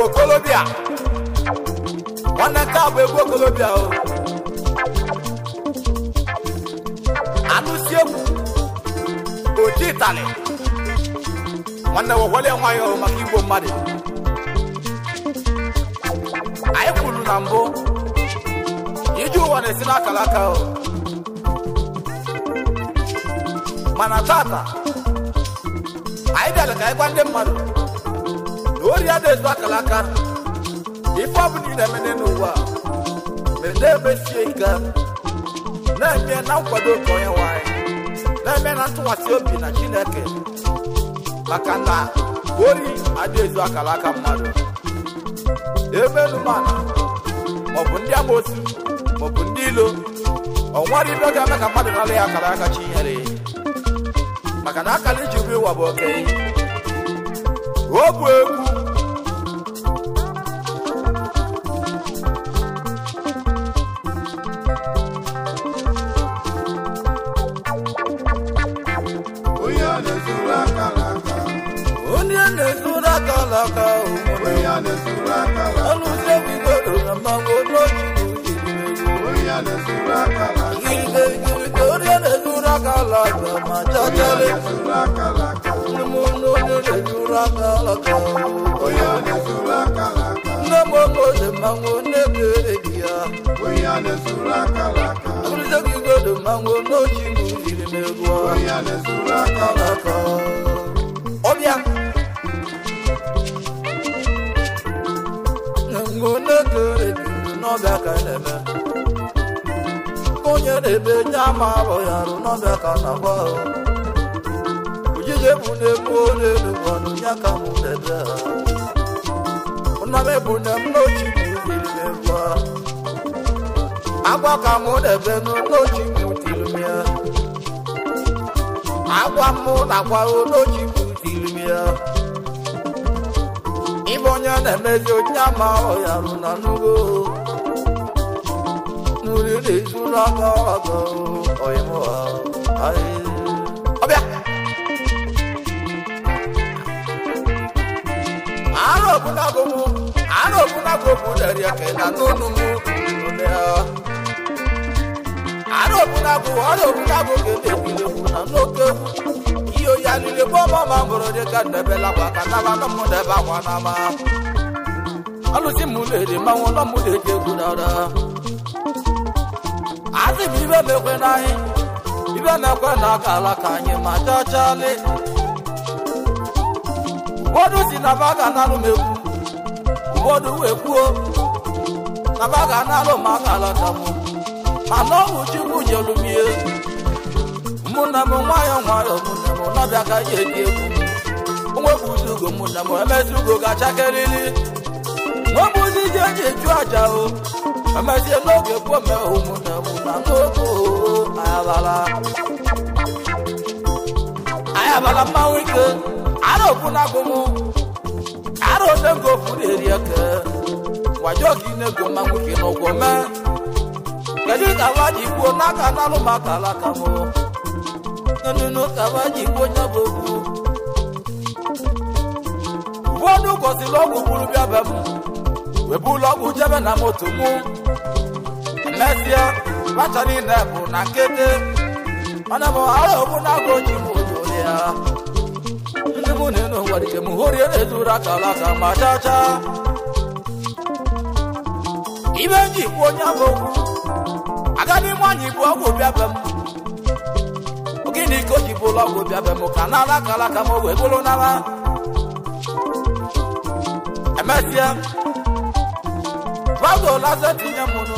Okolobia wana ka bụ Okolobia o anusiegu oji Itali wana wole nwayo maka Igbo mmadụ anyị kwuru na mbụ iji ụwa na-esi n'akala aka o mana tata anyị bịara ka anyị gwa ndị mmadụ ori ya dezu akala aka ife ọ bụla ị na-eme n'ụwa mende emesie ike na-eme na nkwado nke onye nwanyị na-eme na ntụkwasị obi na Chineke maka na ori adịghị akala aka mmadụ ebe nụmana maọbụ ndị amoosu maọbụ ndị ilo ọnwara ibe ga-eme ka mmadụ nala ya akala aka chi nyere maka na akala iji bụ ịwa bụ okenye o bụ egwu onye na-ezuru akala aka ọlụzewigodo na mmanwụ n'oji onye na-ezuru akala aka ma chachale onye na-ezuru akala aka nne m oge mmanwụ na-ebere di ya ọlụzewigodo mmanwụ n'oji jiri n'egwu akala aka ọbịa ngụnegere n'ọbịa ka na-eme onye na-ebe nye ama abụ ya arụ n'ọbịa ka na-agwa ojije bụ na-egbu n'elu ọnụ ya ka mụ na-ebe ha ụnọmebu na m n'ochi bụ iri na-egwu agwa ka mụ na-ebe n'ochi bụ tiri m ya agwa mụ na-agwa n'ochi bụ tiri m ya ibe onye na-emezi onye ama ọya rụ na n'ugbo n'uri na-ezuru aka ọgọ ọyịmụha ọbịa arụ ọbụnago bụ dari aka na n'ụnụ mụ arụ ọbụnago ga-edebirikwu na n'oke iyo ya niile bụ ọmama mụrụ dịka ndebela gwa ka naba na mmadụ ebe akwa na ama alụsị m na-ede mmanwụ na mụ na-eji egwu dada asị m ibe na-ekwe n'anyị ibe na-ekwe na aka ala ka anyị ma chachali ụfọdụ si na ba ga analụ m egwu ụfọdụ wee kwuo na ba ga analụ m aka ala ka mụ mana ọ bụ Chukwu nyelu m ihe mụnna m nwayọ mụnna m n'ọbịa ka ya eji egwu nwebụzi ugo mụnna m emezi ugo ga-achakeriri nwebụzi ije eji eju aja o emezie n'oge kwuo mee ụmụnna m na n'oge ayabala mmanwụ ike ara ofunagụ m ara onego ofu na-eri eke gwajo gị nego mmanwụ ike n'ụgwọ mee kedu ka wa ji kwuo n'aka n'alụ maka alaka m nunu ka wa ji kwuo nya bụ okwu ụfọdụ gọziri ọgwụ gburu bịa be m webụlụ ọgwụ jebe na moto mụ emesịa bacha niile bụ na nkete mana m ara ofunagụ ji m ojori ya ndị mụ na enu nwere ike m hụrie na-ezuru aka alaka ma chacha ibe ji kwuo nya bụ okwu agadi nwanyị bụ ọgwụ bịa be m gịnị ka o ji bụrụ ọgwụ bịa be m ka na alaka m wee bụrụ n'ala emesịa vago laze tinye m nụ